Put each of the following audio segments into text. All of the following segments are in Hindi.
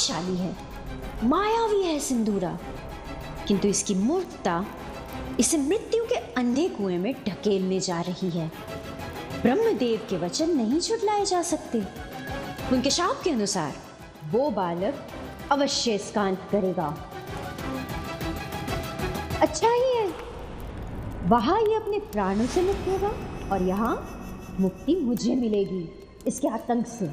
शक्तिशाली है, मायावी है सिंदूरा, किंतु इसकी मूर्खता इसे मृत्यु के अंधे कुएं में ढकेलने जा रही है। ब्रह्मदेव के वचन नहीं झुठलाए जा सकते। उनके शाप के अनुसार वो बालक अवश्य इसका अंत करेगा। अच्छा ही है, वहां ये अपने प्राणों से मुक्त होगा और यहाँ मुक्ति मुझे मिलेगी इसके आतंक से।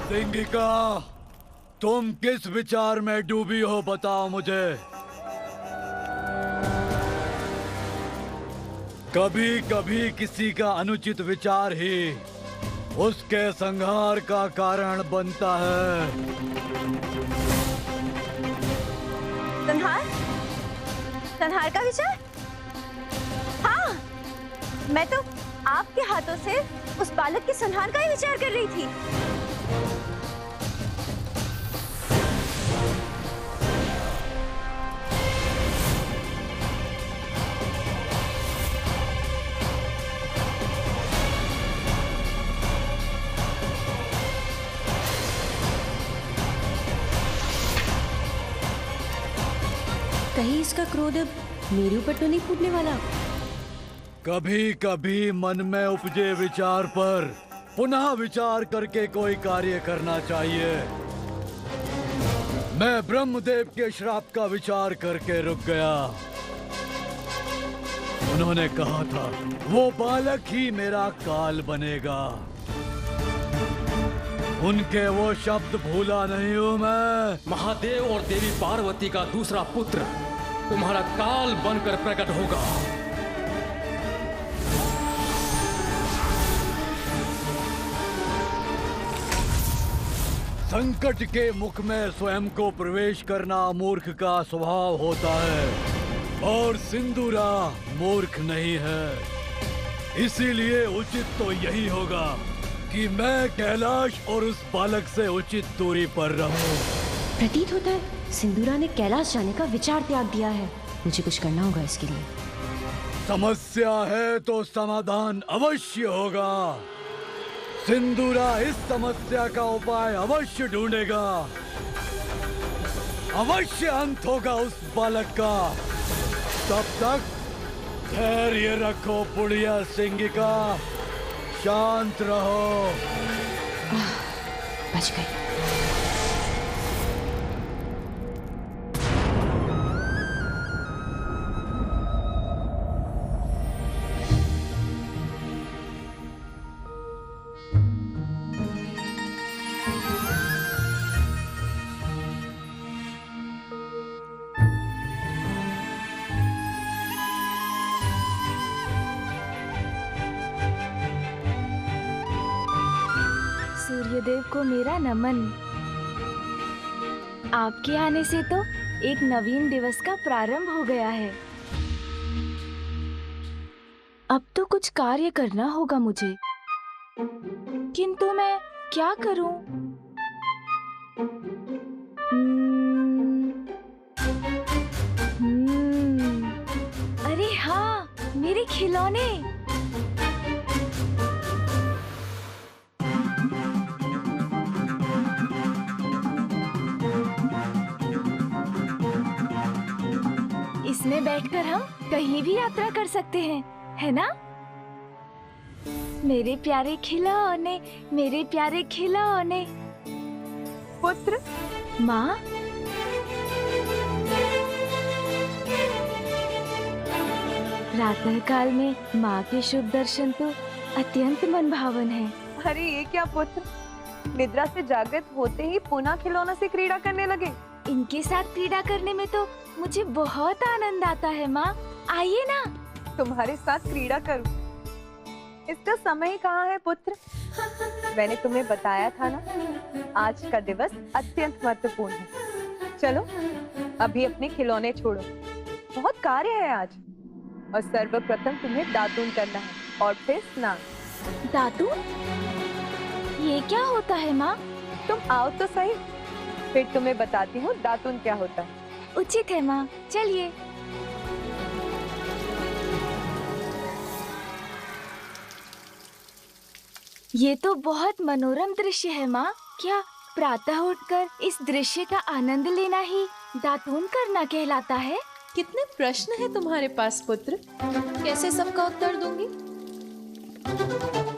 सिंगिका, तुम किस विचार में डूबी हो बताओ मुझे। कभी कभी किसी का अनुचित विचार ही उसके संहार का कारण बनता है। संहार? संहार का विचार? हाँ, मैं तो आपके हाथों से उस बालक के संहार का ही विचार कर रही थी। कहीं इसका क्रोध अब मेरे ऊपर तो नहीं फूटने वाला? कभी कभी मन में उपजे विचार पर पुनः विचार करके कोई कार्य करना चाहिए। मैं ब्रह्मदेव के श्राप का विचार करके रुक गया। उन्होंने कहा था वो बालक ही मेरा काल बनेगा। उनके वो शब्द भूला नहीं हूं मैं। महादेव और देवी पार्वती का दूसरा पुत्र तुम्हारा काल बनकर प्रकट होगा। संकट के मुख में स्वयं को प्रवेश करना मूर्ख का स्वभाव होता है और सिंदूरा मूर्ख नहीं है। इसीलिए उचित तो यही होगा कि मैं कैलाश और उस बालक से उचित दूरी पर रहूं। प्रतीत होता है सिंदूरा ने कैलाश जाने का विचार त्याग दिया है। मुझे कुछ करना होगा इसके लिए। समस्या है तो समाधान अवश्य होगा। सिंदूरा इस समस्या का उपाय अवश्य ढूंढेगा। अवश्य अंत होगा उस बालक का। तब तक धैर्य रखो बुढ़िया सिंगिका, शांत रहो। बच गई। सूर्यदेव को मेरा नमन। आपके आने से तो एक नवीन दिवस का प्रारंभ हो गया है। अब तो कुछ कार्य करना होगा मुझे, किंतु मैं क्या करूं? अरे हाँ, मेरे खिलौने। इसमें बैठकर हम कहीं भी यात्रा कर सकते हैं, है ना? मेरे प्यारे खिलौने, मेरे प्यारे खिलौने। पुत्र, माँ, प्रातः काल में माँ के शुभ दर्शन तो अत्यंत मनभावन है। अरे ये क्या पुत्र, निद्रा से जागृत होते ही पुनः खिलौना से क्रीड़ा करने लगे। इनके साथ क्रीड़ा करने में तो मुझे बहुत आनंद आता है माँ। आइए ना। तुम्हारे साथ क्रीड़ा करूं, इसका समय ही कहाँ है पुत्र। मैंने तुम्हें बताया था ना, आज का दिवस अत्यंत महत्वपूर्ण है। चलो अभी अपने खिलौने छोड़ो, बहुत कार्य है आज। और सर्वप्रथम तुम्हें दातून करना है और फिर स्नान। दातून? ये क्या होता है माँ? तुम आओ तो सही, फिर तुम्हें बताती हूँ दातून क्या होता है। उचित है माँ, चलिए। ये तो बहुत मनोरम दृश्य है माँ। क्या प्रातः उठकर इस दृश्य का आनंद लेना ही दातून करना कहलाता है? कितने प्रश्न हैं तुम्हारे पास पुत्र, कैसे सबका उत्तर दूंगी?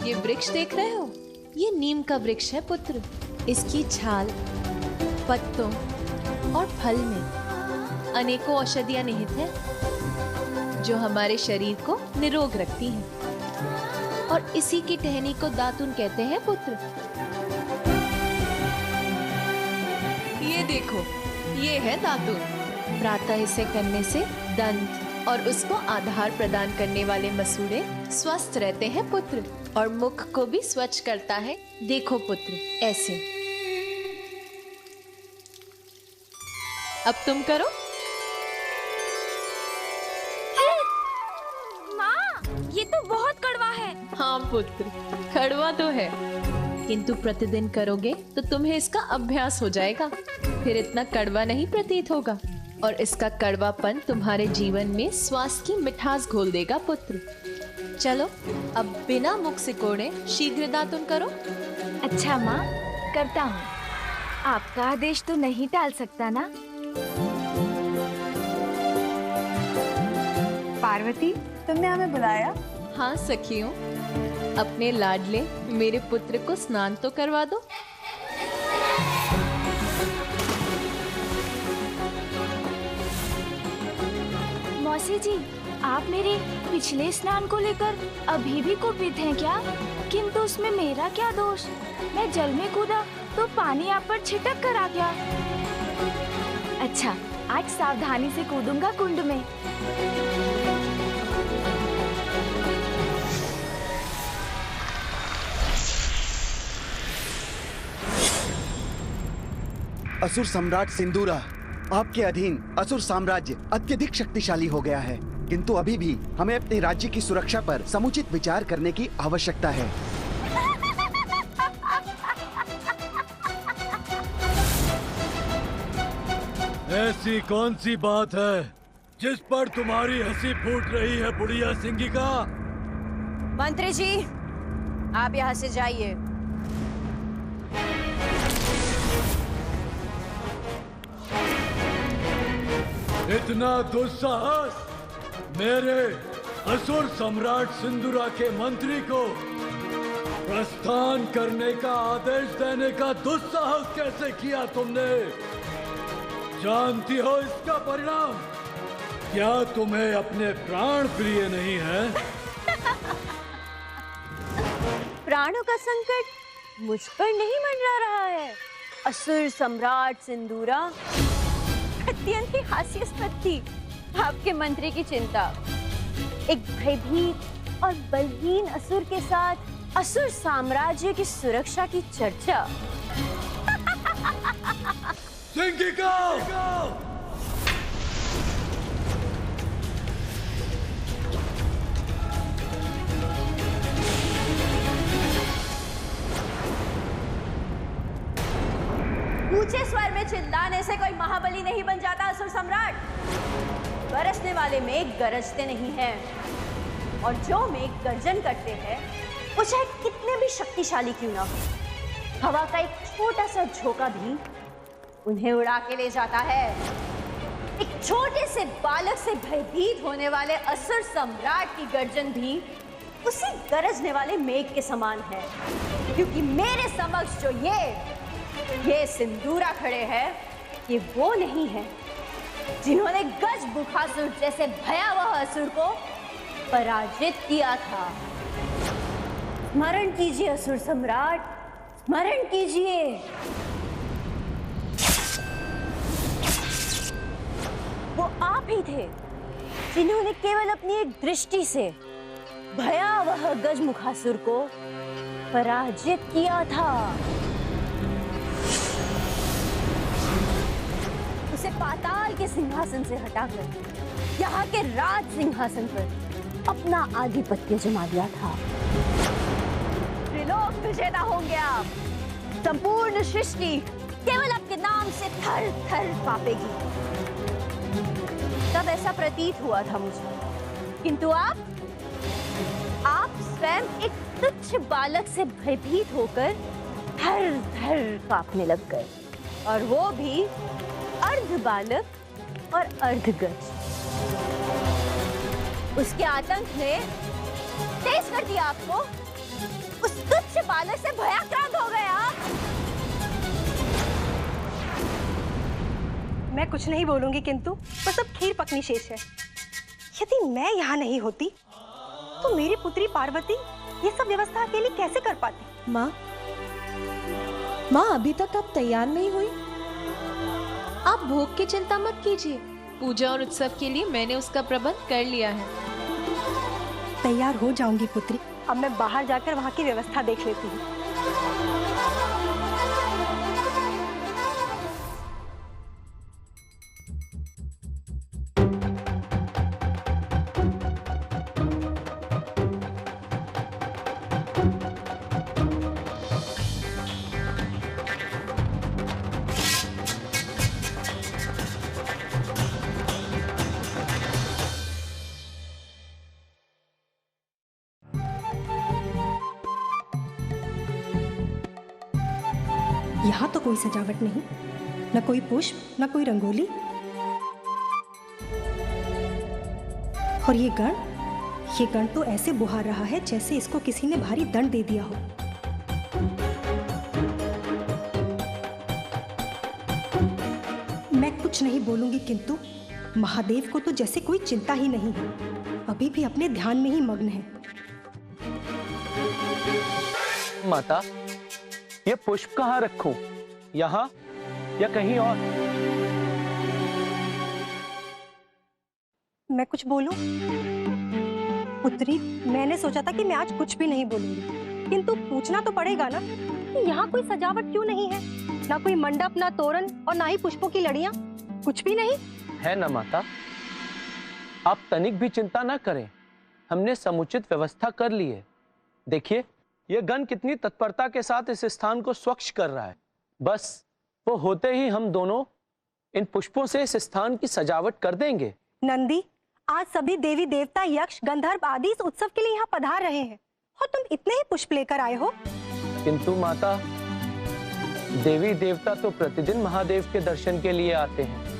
ये वृक्ष देख रहे हो, ये नीम का वृक्ष है पुत्र। इसकी छाल, पत्तों और फल में अनेकों औषधियां निहित हैं, जो हमारे शरीर को निरोग रखती हैं। और इसी की टहनी को दातून कहते हैं पुत्र। ये देखो, ये है दातून। प्रातः इसे करने से दंत और उसको आधार प्रदान करने वाले मसूड़े स्वस्थ रहते हैं पुत्र, और मुख को भी स्वच्छ करता है। देखो पुत्र, ऐसे। अब तुम करो। माँ, ये तो बहुत कड़वा है। हाँ पुत्र, कड़वा तो है, किंतु प्रतिदिन करोगे तो तुम्हें इसका अभ्यास हो जाएगा, फिर इतना कड़वा नहीं प्रतीत होगा, और इसका कड़वापन तुम्हारे जीवन में स्वास्थ्य की मिठास घोल देगा पुत्र। चलो, अब बिना मुख सिकोड़े शीघ्र दातुन करो। अच्छा माँ, करता हूँ। आपका आदेश तो नहीं टाल सकता ना? पार्वती, तुमने हमें बुलाया? हाँ सखियों, अपने लाडले मेरे पुत्र को स्नान तो करवा दो। मौसी जी, आप मेरे पिछले स्नान को लेकर अभी भी कुपित हैं क्या? किंतु उसमें मेरा क्या दोष? मैं जल में कूदा तो पानी आप पर छिटक कर आ गया। अच्छा, आज सावधानी से कूदूंगा कुंड में। असुर सम्राट सिंदूरा, आपके अधीन असुर साम्राज्य अत्यधिक शक्तिशाली हो गया है, किंतु अभी भी हमें अपने राज्य की सुरक्षा पर समुचित विचार करने की आवश्यकता है। ऐसी कौन सी बात है जिस पर तुम्हारी हंसी फूट रही है बुढ़िया सिंगिका? मंत्री जी, आप यहाँ से जाइए। इतना दुस्साहस मेरे असुर सम्राट सिंदूरा के मंत्री को प्रस्थान करने का आदेश देने का दुस्साहस कैसे किया तुमने? जानती हो इसका परिणाम? क्या तुम्हें अपने प्राण प्रिय नहीं है? प्राणों का संकट मुझ पर नहीं मंडरा रहा है। असुर सम्राट सिंदूरा, अत्यंत ही हास्यास्पद थी आपके मंत्री की चिंता। एक भयभीत और बलहीन असुर के साथ असुर साम्राज्य की सुरक्षा की चर्चा। सिंगिका! ऊंचे स्वर में चिल्लाने से कोई महाबली नहीं बन जाता असुर सम्राट। बरसने वाले मेघ गरजते नहीं हैं, और जो मेघ गर्जन करते हैं वो चाहे कितने भी शक्तिशाली क्यों ना हो, हवा का एक छोटा सा झोंका भी उन्हें उड़ा के ले जाता है। एक छोटे से बालक से भयभीत होने वाले असुर सम्राट की गर्जन भी उसी गरजने वाले मेघ के समान है, क्योंकि मेरे समक्ष जो ये सिंदूरा खड़े हैं, ये वो नहीं है जिन्होंने गजमुखासुर जैसे भयावह असुर को पराजित किया था। स्मरण कीजिए असुर सम्राट, स्मरण कीजिए। वो आप ही थे जिन्होंने केवल अपनी एक दृष्टि से भयावह गजमुखासुर को पराजित किया था। उसे पाताल के सिंहासन से हटाकर यहाँ के राज सिंहासन पर अपना आधिपत्य जमा दिया था। लोक विजेता होंगे आप। संपूर्ण सृष्टि केवल आपके नाम से थर थर कांपेगी। तब ऐसा प्रतीत हुआ था मुझे, किंतु आप स्वयं एक तुच्छ बालक से भयभीत होकर थर थर कांपने लग गए, और वो भी अर्ध बालक और अर्ध गज। उसके आतंक ने तेज कर दिया आपको। उस तुच्छ बालक से भयाक्रांत हो गए आप। मैं कुछ नहीं बोलूंगी, किंतु बस अब खीर पकनी शेष है। यदि मैं यहाँ नहीं होती तो मेरी पुत्री पार्वती ये सब व्यवस्था अकेली कैसे कर पाती? माँ, अभी तक आप तैयार नहीं हुई? आप भोग की चिंता मत कीजिए। पूजा और उत्सव के लिए मैंने उसका प्रबंध कर लिया है। तैयार हो जाऊंगी पुत्री। अब मैं बाहर जाकर वहाँ की व्यवस्था देख लेती हूँ। यहाँ तो कोई सजावट नहीं, न कोई पुष्प, न कोई रंगोली। और ये गण तो ऐसे बुहार रहा है जैसे इसको किसी ने भारी दंड दे दिया हो। मैं कुछ नहीं बोलूंगी, किंतु महादेव को तो जैसे कोई चिंता ही नहीं है। अभी भी अपने ध्यान में ही मग्न है। माता, ये पुष्प कहाँ रखूं? यहाँ या कहीं और? मैं कुछ बोलूं? पुत्री, मैंने सोचा था कि मैं आज कुछ भी नहीं बोलूंगी, किंतु पूछना तो पड़ेगा ना कि यहाँ कोई सजावट क्यों नहीं है? ना कोई मंडप, ना तोरण, और ना ही पुष्पों की लड़ियां। कुछ भी नहीं है ना माता? आप तनिक भी चिंता ना करें, हमने समुचित व्यवस्था कर ली है। देखिए, यह गण कितनी तत्परता के साथ इस स्थान को स्वच्छ कर रहा है। बस वो होते ही हम दोनों इन पुष्पों से इस स्थान की सजावट कर देंगे। नंदी, आज सभी देवी देवता, यक्ष, गंधर्व आदि इस उत्सव के लिए यहाँ पधार रहे हैं, और तुम इतने ही पुष्प लेकर आए हो। किंतु माता, देवी देवता तो प्रतिदिन महादेव के दर्शन के लिए आते हैं।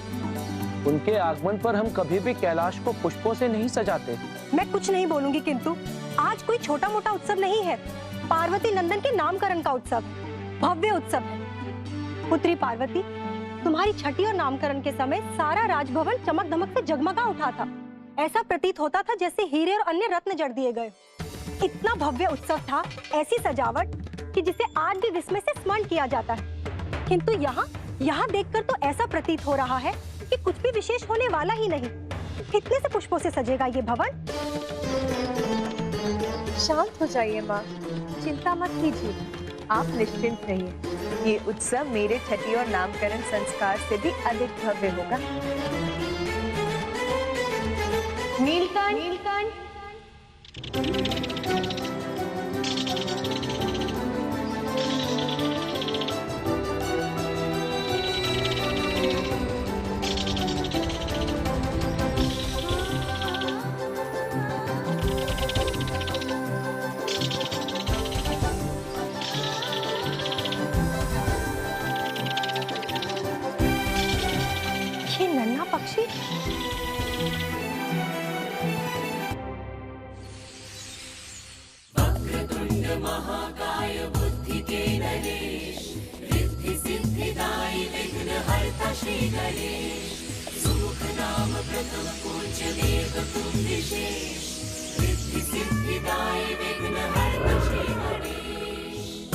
उनके आगमन पर हम कभी भी कैलाश को पुष्पों से नहीं सजाते। मैं कुछ नहीं बोलूंगी, किंतु आज कोई छोटा मोटा उत्सव नहीं है। पार्वती नंदन के नामकरण का उत्सव, भव्य उत्सव है। पुत्री पार्वती, तुम्हारी छठी और नामकरण के समय सारा राजभवन चमक धमक से जगमगा उठा था। ऐसा प्रतीत होता था जैसे हीरे और अन्य रत्न जड़ दिए गए। इतना भव्य उत्सव था, ऐसी सजावट कि जिसे आज भी विस्मय से स्मरण किया जाता है। किंतु यहाँ देखकर तो ऐसा प्रतीत हो रहा है कि कुछ भी विशेष होने वाला ही नहीं। कितने से पुष्पों से सजेगा ये भवन? शांत हो जाइए माँ, चिंता मत कीजिए, आप निश्चिंत रहिए। ये उत्सव मेरे छठी और नामकरण संस्कार से भी अधिक भव्य होगा। नीलकंठ, ये नन्हा पक्षी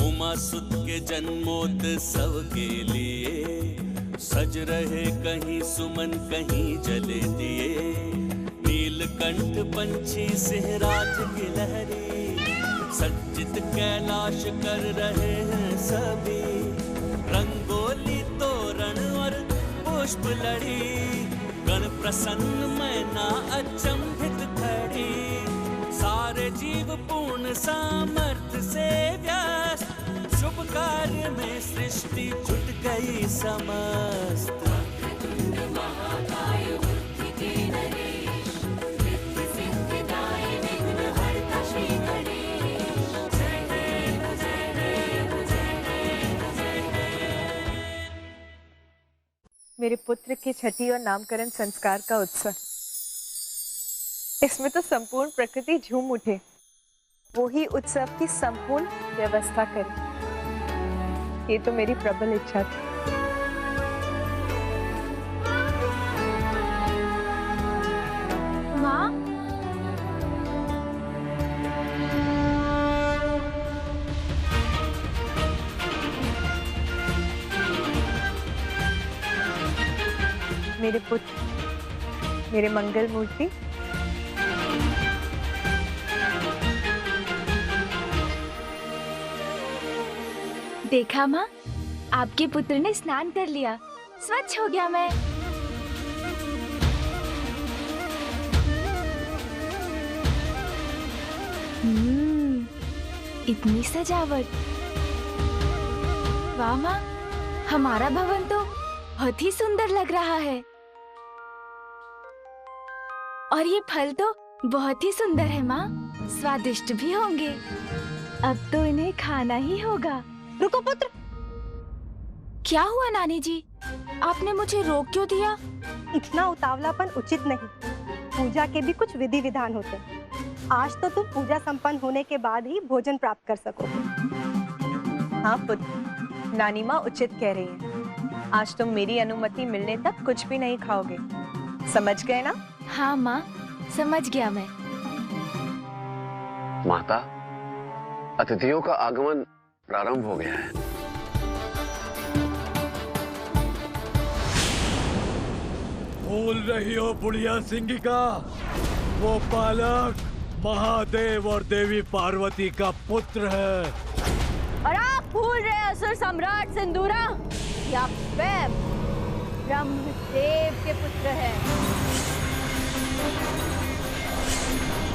उमा सुत के जन्मोत्सव के लिए सज रहे कहीं सुमन कहीं जले दिए। नीलकंठ पंछी सिंहराज की लहरी सज्जित कैलाश कर रहे हैं सभी। रंगोली तोरण और पुष्प लड़ी गण प्रसन्न मैना अचंभित खड़ी। सारे जीव देव पूर्ण सामर्थ्य से व्यस्त, शुभ कार्य में सृष्टि जुट गई समस्त। मेरे पुत्र के छठी और नामकरण संस्कार का उत्सव, इसमें तो संपूर्ण प्रकृति झूम उठे। वो ही उत्सव की संपूर्ण व्यवस्था करे, ये तो मेरी प्रबल इच्छा थी। माँ, मेरे पुत्र, मेरे मंगल मूर्ति, देखा माँ, आपके पुत्र ने स्नान कर लिया, स्वच्छ हो गया मैं। इतनी सजावट, वाह माँ, हमारा भवन तो बहुत ही सुंदर लग रहा है। और ये फल तो बहुत ही सुंदर है माँ, स्वादिष्ट भी होंगे। अब तो इन्हें खाना ही होगा। रुको पुत्र। क्या हुआ नानी जी, आपने मुझे रोक क्यों दिया? इतना उतावलापन उचित नहीं, पूजा के भी कुछ विधि विधान होते हैं। आज तो तुम पूजा संपन्न होने के बाद ही भोजन प्राप्त कर सकोगे। हाँ पुत्र, नानी माँ उचित कह रही है। आज तुम मेरी अनुमति मिलने तक कुछ भी नहीं खाओगे, समझ गए ना? हाँ माँ, समझ गया मैं। माता, अतिथियों का आगमन प्रारंभ हो गया है। भूल रही हो बुढ़िया सिंगिका, वो बालक महादेव और देवी पार्वती का पुत्र है। और आप भूल रहे असुर सम्राट सिंदूरा, या स्वयं ब्रह्मदेव के पुत्र हैं।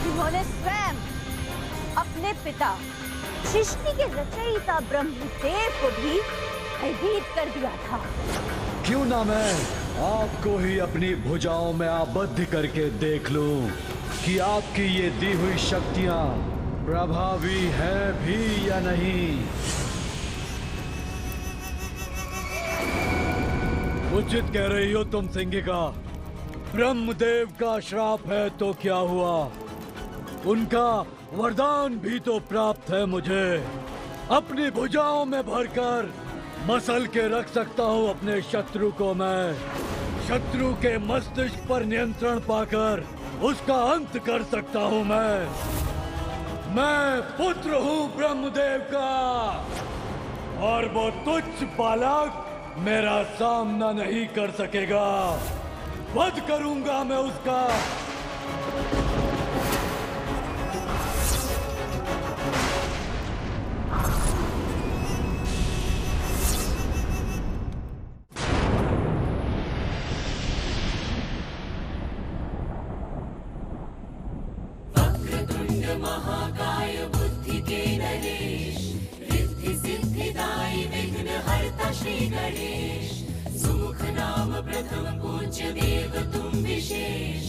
उन्होंने स्वयं अपने पिता सृष्टि के रचयिता ब्रह्मदेव को भी भयभीत कर दिया था। क्यों ना मैं आपको ही अपनी भुजाओं में आबद्ध करके देख लूं कि आपकी ये दी हुई शक्तियां प्रभावी है भी या नहीं। उचित कह रही हो तुम सिंगिका, ब्रह्मदेव का श्राप है तो क्या हुआ, उनका वरदान भी तो प्राप्त है मुझे। अपनी भुजाओं में भरकर मसल के रख सकता हूँ अपने शत्रु को मैं। शत्रु के मस्तिष्क पर नियंत्रण पाकर उसका अंत कर सकता हूँ मैं पुत्र हूँ ब्रह्मदेव का, और वो तुच्छ बालक मेरा सामना नहीं कर सकेगा। वध करूंगा मैं उसका। महाकाय बुद्धि के नरेश, रिद्धि सिद्धिदायी विघ्न हरता श्री गणेश। सुमुख नाम प्रथम पूज्य देव तुम विशेष,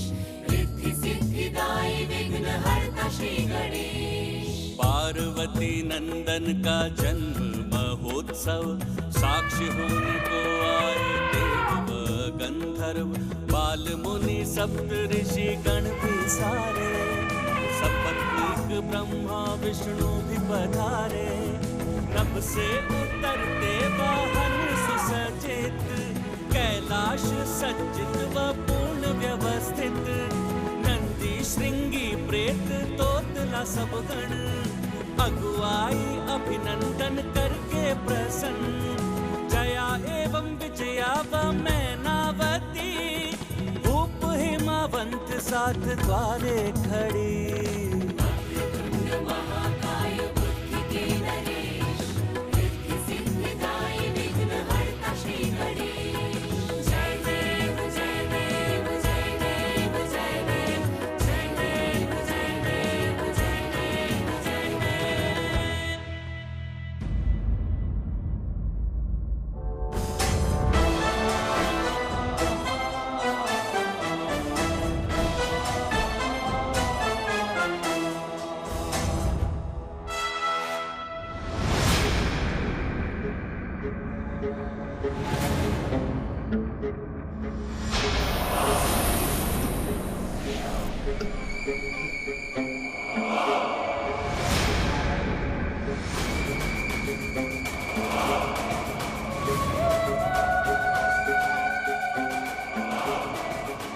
रिद्धि सिद्धिदायी विघ्न हरता श्री गणेश। पार्वती नंदन का जन्म महोत्सव, साक्षी होने को आए देव व गंधर्व। बाल मुनि सप्त ऋषि गण भी सारे, सपत्नीक ब्रह्मा विष्णु भी पधारे। नभ से उतरते वाहन सुसज्जित, कैलाश सज्जित व पूर्ण व्यवस्थित। नंदी श्रृंगी प्रेत तोतला सब गण, अगुआई अभिनंदन करके प्रसन्न। जया एवं विजया व मैनावती, भूप हिमावंत साथ द्वारे खड़ी। महाकाय बुद्धि के नरेश, रिद्धि सिद्धिदायी विघ्न हरता श्री गणेश। जय देव जय देव जय देव जय देव, जय देव जय देव जय देव,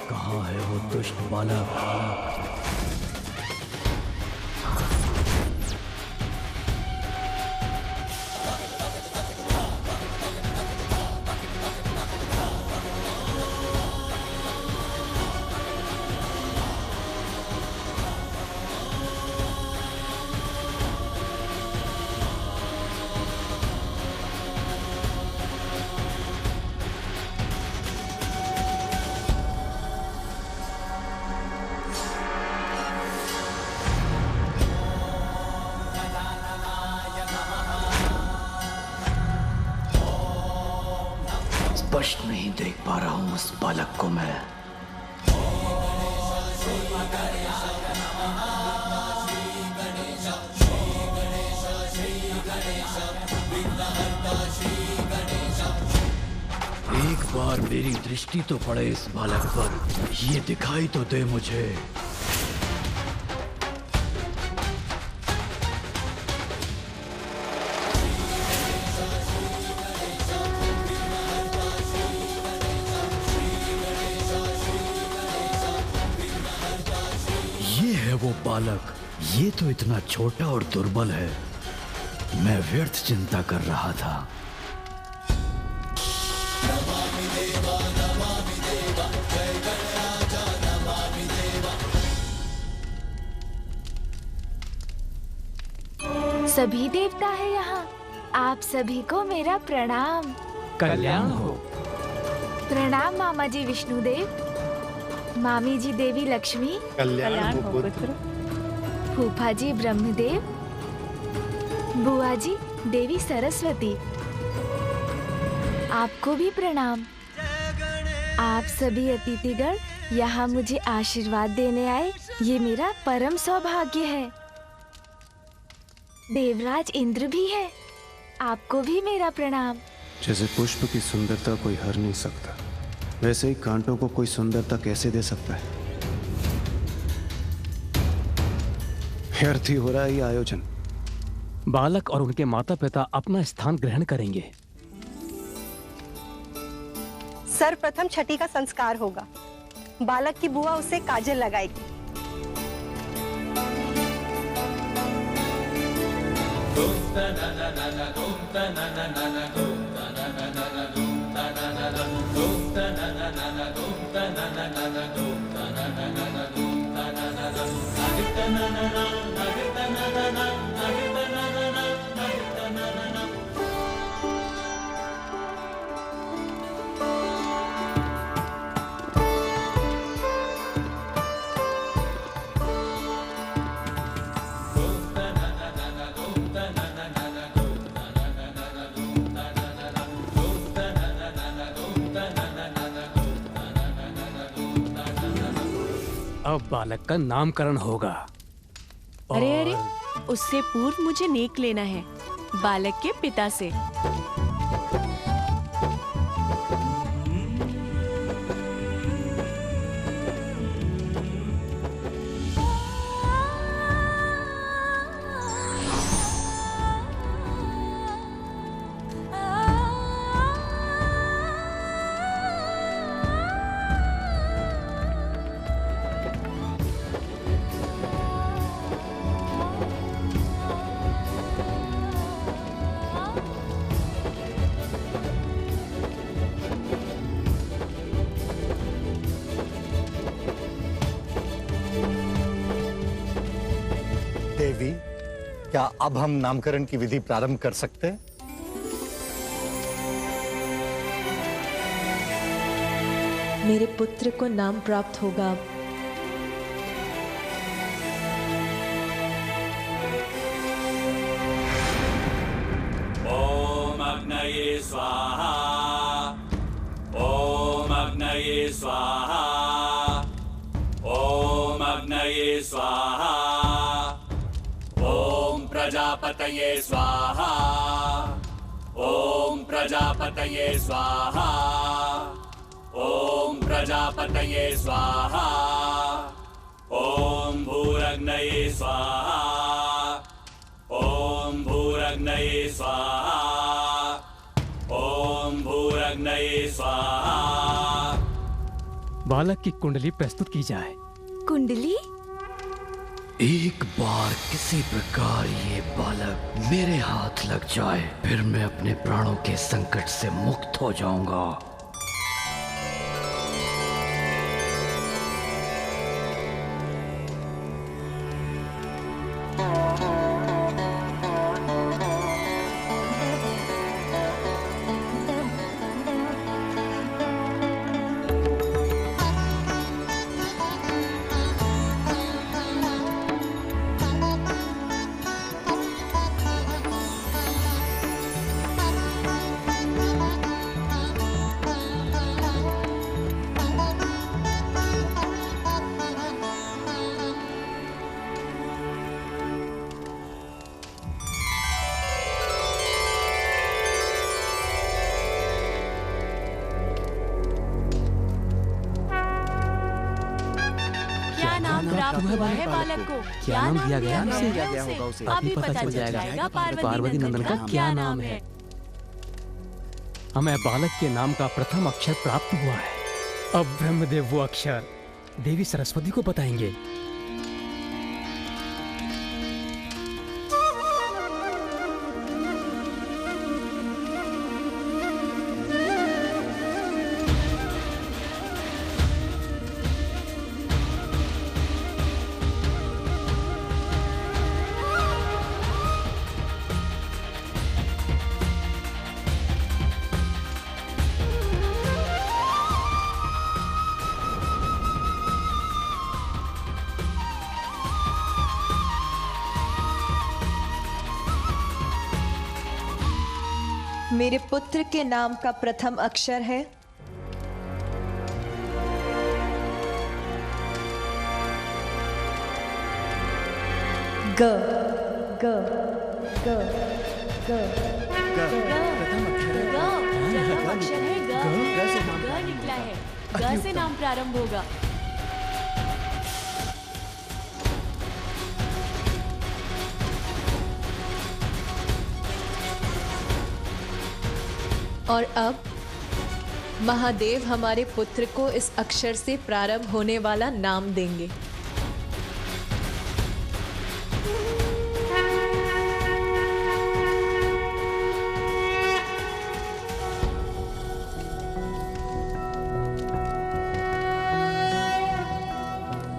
कहाँ है वो दुष्ट बालक? स्पष्ट नहीं देख पा रहा हूं उस बालक को मैं। एक बार मेरी दृष्टि तो पड़े इस बालक पर, ये दिखाई तो दे मुझे। ये है वो बालक, ये तो इतना छोटा और दुर्बल है। मैं व्यर्थ चिंता कर रहा था। सभी देवता है यहाँ। आप सभी को मेरा प्रणाम। कल्याण हो। प्रणाम मामा जी विष्णुदेव, मामी जी देवी लक्ष्मी, कल्याण हो पुत्र। फूफा जी ब्रह्मदेव, बुआ जी देवी सरस्वती, आपको भी प्रणाम। आप सभी अतिथिगण यहाँ मुझे आशीर्वाद देने आए, ये मेरा परम सौभाग्य है। देवराज इंद्र भी है, आपको भी मेरा प्रणाम। जैसे पुष्प की सुंदरता कोई हर नहीं सकता, वैसे ही कांटों को कोई सुंदरता कैसे दे सकता है। व्यर्थ ही हो रहा है ये आयोजन। बालक और उनके माता पिता अपना स्थान ग्रहण करेंगे। सर्वप्रथम छठी का संस्कार होगा। बालक की बुआ उसे काजल लगाएगी। अब बालक का नामकरण होगा। अरे अरे, उससे पूर्व मुझे नेक लेना है बालक के पिता से। देवी, क्या अब हम नामकरण की विधि प्रारंभ कर सकते हैं? मेरे पुत्र को नाम प्राप्त होगा अब। ओम अग्नये स्वाहा, ओम अग्नये स्वाहा, ओम अग्नये स्वाहा, ओम प्रजापतये स्वाहा, ओम प्रजापतये स्वाहा। ओम प्रजापतये स्वाहा। ओम भूरग्नये स्वाहा। ओम भूरग्नये स्वाहा। ओम भूरग्नये स्वाहा। बालक की कुंडली प्रस्तुत की जाए। कुंडली? एक बार किसी प्रकार ये बालक मेरे हाथ लग जाए, फिर मैं अपने प्राणों के संकट से मुक्त हो जाऊंगा। प्राप्त हुआ है बालक को? क्या नाम दिया गया उसे? अभी पता चल जाएगा पार्वती नंदन का क्या नाम है। हमें बालक के नाम का प्रथम अक्षर प्राप्त हुआ है। अब ब्रह्मदेव वो अक्षर देवी सरस्वती को बताएंगे। मेरे पुत्र के नाम का प्रथम अक्षर है ग। ग ग ग प्रथम अक्षर है ग। ग निकला है। ग से नाम प्रारंभ होगा। और अब महादेव हमारे पुत्र को इस अक्षर से प्रारंभ होने वाला नाम देंगे।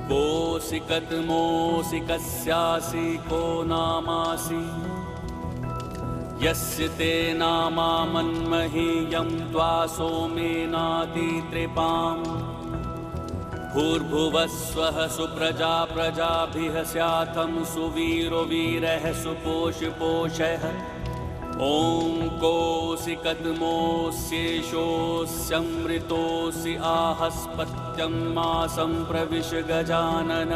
कोसिकत मोसिकस्यासि को नामासि यस्य ते नामा मन्महीयं त्वा सोमेनादितृपाम् भूर्भुवस्वः सुप्रजा प्रजाभिः स्याथं सुवीरो वीरः सुपोषपोषः। ॐ कोसिकद्मोऽस्येषोऽस्यमृतोऽसि आहस्पत्यं मासं प्रविश गजानन।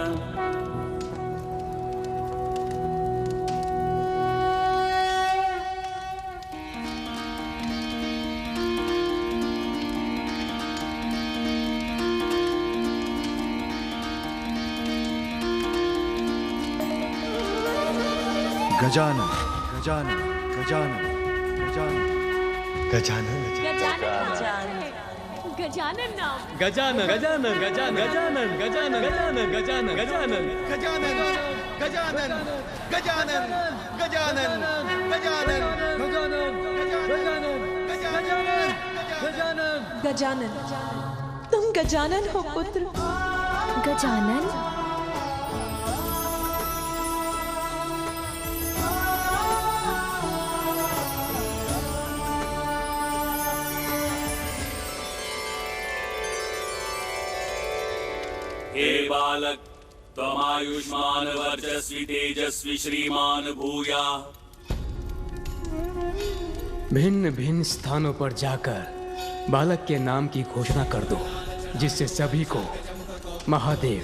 गजानन गजानन गजानन गजानन गजानन नाम। गजानन गजानन गजानन गजानन गजानन गजानन गजानन गजानन गजानन गजानन गजानन गजानन गजानन गजानन गजानन तुम गजानन हो पुत्र। गजानन? हे बालक, त्वमायुष्मान वर्चस्वी तेजस्वी श्रीमान भूया। भिन्न भिन्न स्थानों पर जाकर बालक के नाम की घोषणा कर दो, जिससे सभी को महादेव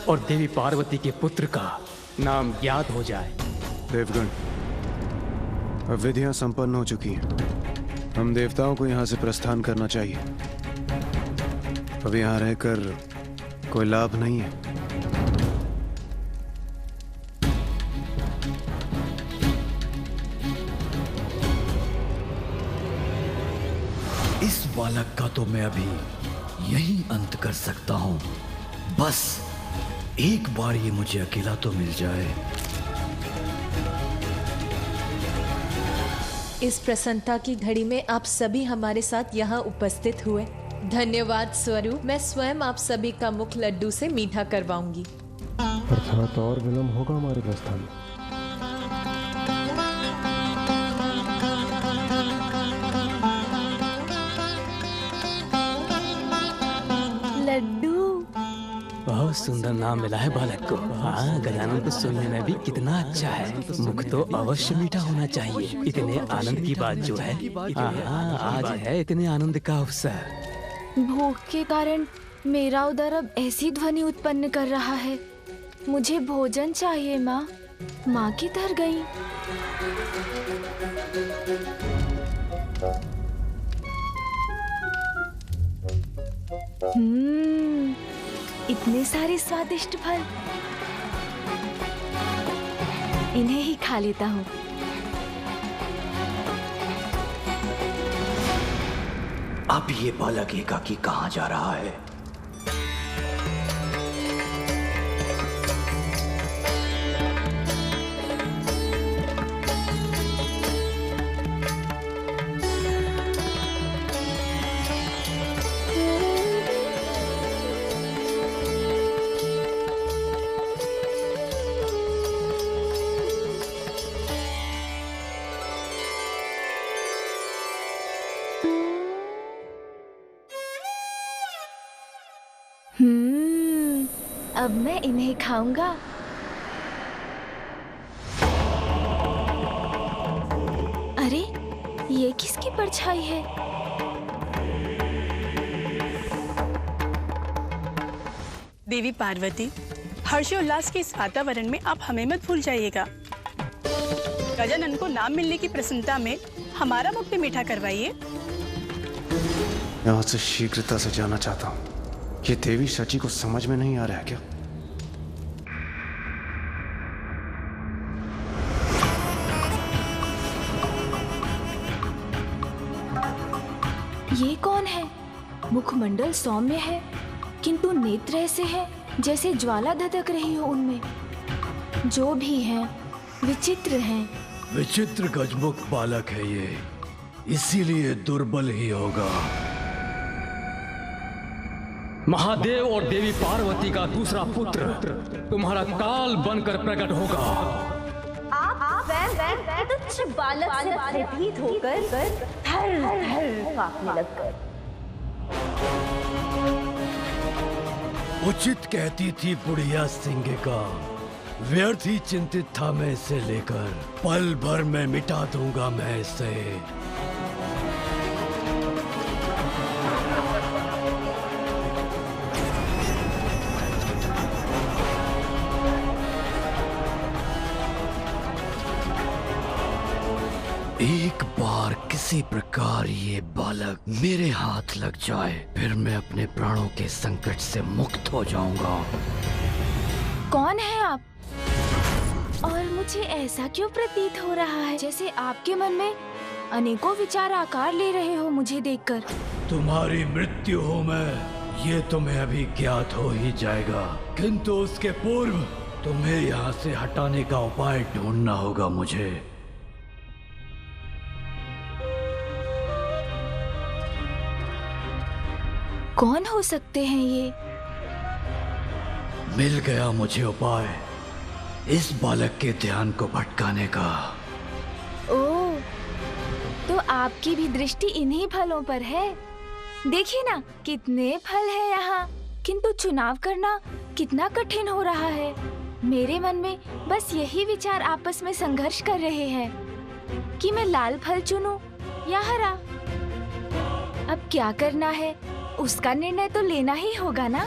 और देवी पार्वती के पुत्र का नाम ज्ञात हो जाए। देवगण, अब विधियां संपन्न हो चुकी हैं। हम देवताओं को यहाँ से प्रस्थान करना चाहिए। अब यहाँ रहकर कोई लाभ नहीं है। इस बालक का तो मैं अभी यही अंत कर सकता हूं। बस एक बार ये मुझे अकेला तो मिल जाए। इस प्रसन्नता की घड़ी में आप सभी हमारे साथ यहाँ उपस्थित हुए, धन्यवाद स्वरूप। मैं स्वयं आप सभी का मुख लड्डू से मीठा करवाऊंगी। अर्थात और विलंब होगा हमारे प्रस्थान में। लड्डू, बहुत सुंदर नाम मिला है बालक को। हाँ, गजानन को सुनने में भी कितना अच्छा है। मुख तो अवश्य मीठा होना चाहिए। इतने आनंद की बात जो है, हाँ, आज है इतने आनंद का अवसर। भूख के कारण मेरा उदर अब ऐसी ध्वनि उत्पन्न कर रहा है। मुझे भोजन चाहिए माँ। माँ किधर गई? इतने सारे स्वादिष्ट फल, इन्हें ही खा लेता हूँ। अब ये बालक एकाकी कहाँ जा रहा है? अब मैं इन्हें खाऊंगा। अरे, ये किसकी परछाई है? देवी पार्वती, हर्षोल्लास के इस वातावरण में आप हमें मत भूल जाइएगा। गजानन को नाम मिलने की प्रसन्नता में हमारा मुख भी मीठा करवाइए। यहाँ से शीघ्रता से जाना चाहता हूँ। ये देवी शची को समझ में नहीं आ रहा है क्या? ये कौन है? मुखमंडल सौम्य है, किंतु नेत्र ऐसे है जैसे ज्वाला धधक रही हो उनमें। जो भी हैं, विचित्र हैं। विचित्र गजमुख बालक है ये, इसीलिए दुर्बल ही होगा। महादेव और देवी पार्वती का दूसरा पुत्र तुम्हारा काल बनकर प्रकट होगा। आप तुच्छ बालक से भयभीत होकर थर-थर कांपने लगकर। उचित कहती थी बुढ़िया सिंह का, व्यर्थ ही चिंतित था मैं इसे लेकर। पल भर में मिटा दूंगा मैं इसे। एक बार किसी प्रकार ये बालक मेरे हाथ लग जाए, फिर मैं अपने प्राणों के संकट से मुक्त हो जाऊंगा। कौन है आप? और मुझे ऐसा क्यों प्रतीत हो रहा है जैसे आपके मन में अनेकों विचार आकार ले रहे हो मुझे देखकर। तुम्हारी मृत्यु हो मैं, ये तुम्हें अभी ज्ञात हो ही जाएगा, किंतु उसके पूर्व तुम्हें यहाँ से हटाने का उपाय ढूंढना होगा मुझे। कौन हो सकते हैं ये? मिल गया मुझे उपाय इस बालक के ध्यान को भटकाने का। ओह, तो आपकी भी दृष्टि इन्हीं फलों पर है। देखिए ना, कितने फल हैं यहाँ, किंतु चुनाव करना कितना कठिन हो रहा है। मेरे मन में बस यही विचार आपस में संघर्ष कर रहे हैं कि मैं लाल फल चुनूं या हरा। अब क्या करना है, उसका निर्णय तो लेना ही होगा ना।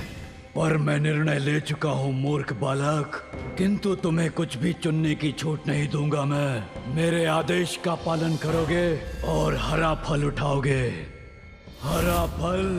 पर मैं निर्णय ले चुका हूँ मूर्ख बालक। किंतु तुम्हें कुछ भी चुनने की छूट नहीं दूंगा मैं। मेरे आदेश का पालन करोगे और हरा फल उठाओगे। हरा फल।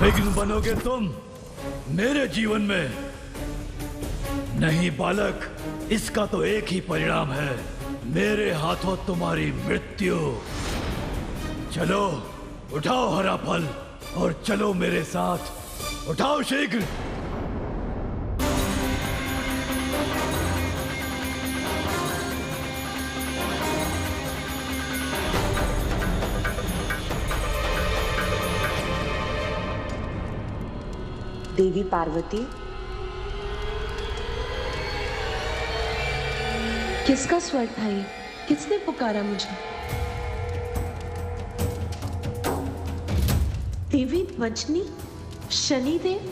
विघ्न बनोगे तुम मेरे जीवन में। नहीं बालक, इसका तो एक ही परिणाम है, मेरे हाथों तुम्हारी मृत्यु। चलो उठाओ हरा फल और चलो मेरे साथ। उठाओ शीघ्र। देवी पार्वती, किसका स्वर था ये? किसने पुकारा मुझे? देवी वजनी, शनिदेव?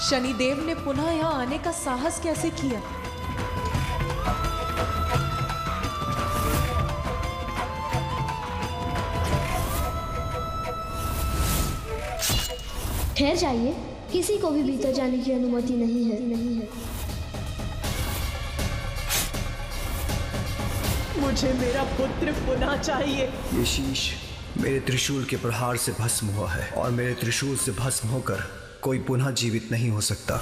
शनिदेव ने पुनः यहाँ आने का साहस कैसे किया? ठहर जाइए, किसी को भी भीतर जाने की अनुमति नहीं है। मुझे मेरा पुत्र पुनः चाहिए। ये शीश मेरे त्रिशूल के प्रहार से भस्म हुआ है और मेरे त्रिशूल से भस्म होकर कोई पुनः जीवित नहीं हो सकता।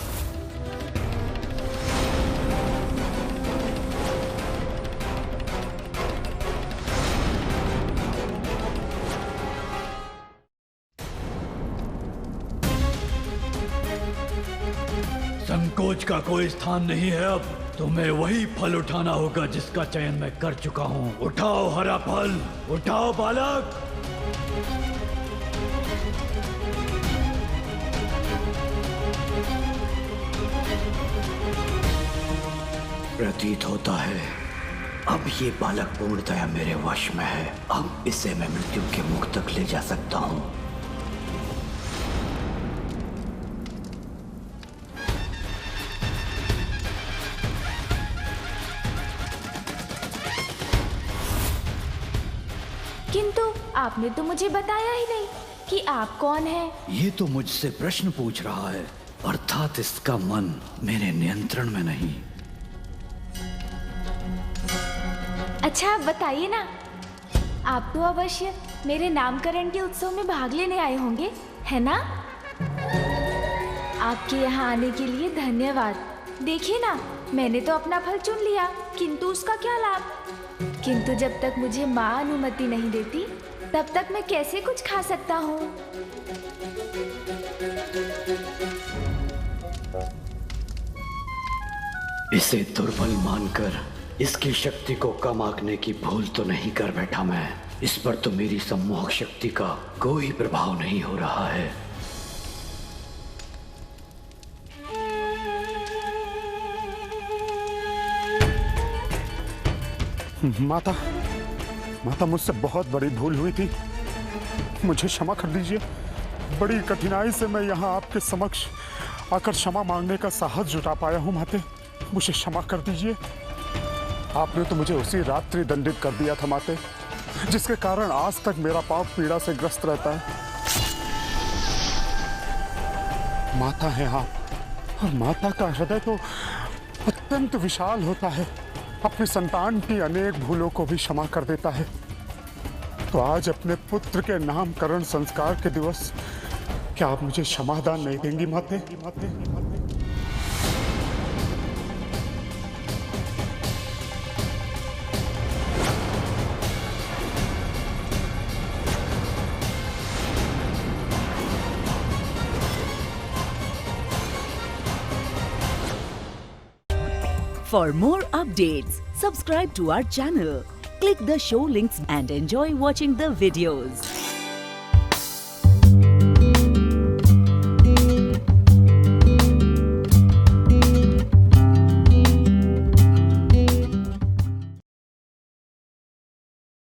संकोच का कोई स्थान नहीं है। अब तुम्हें वही फल उठाना होगा जिसका चयन मैं कर चुका हूँ। उठाओ हरा फल, उठाओ बालक। प्रतीत होता है अब ये बालक पूर्णतया मेरे वश में है। अब इसे मैं मृत्यु के मुख तक ले जा सकता हूँ। किंतु आपने तो मुझे बताया ही नहीं कि आप कौन हैं। ये तो मुझसे प्रश्न पूछ रहा है, अर्थात इसका मन मेरे नियंत्रण में नहीं। अच्छा बताइए ना, आप तो अवश्य मेरे नामकरण के उत्सव में भाग लेने आए होंगे, है ना? आपके यहाँ आने के लिए धन्यवाद। देखिए ना, मैंने तो अपना फल चुन लिया, किंतु उसका क्या लाभ? किंतु जब तक मुझे माँ अनुमति नहीं देती, तब तक मैं कैसे कुछ खा सकता हूँ? इसे दुर्बल मानकर इसकी शक्ति को कम आंकने की भूल तो नहीं कर बैठा मैं। इस पर तो मेरी सम्मोहक शक्ति का कोई प्रभाव नहीं हो रहा है। माता मुझसे बहुत बड़ी भूल हुई थी, मुझे क्षमा कर दीजिए। बड़ी कठिनाई से मैं यहाँ आपके समक्ष आकर क्षमा मांगने का साहस जुटा पाया हूँ। माते, मुझे क्षमा कर दीजिए। आपने तो मुझे उसी रात्रि दंडित कर दिया था माते, जिसके कारण आज तक मेरा पाप पीड़ा से ग्रस्त रहता है। माता है आप, और माता का हृदय तो अत्यंत विशाल होता है, अपनी संतान की अनेक भूलों को भी क्षमा कर देता है। तो आज अपने पुत्र के नामकरण संस्कार के दिवस क्या आप मुझे क्षमादान नहीं देंगी माते? For more updates, subscribe to our channel, click the show links and enjoy watching the videos.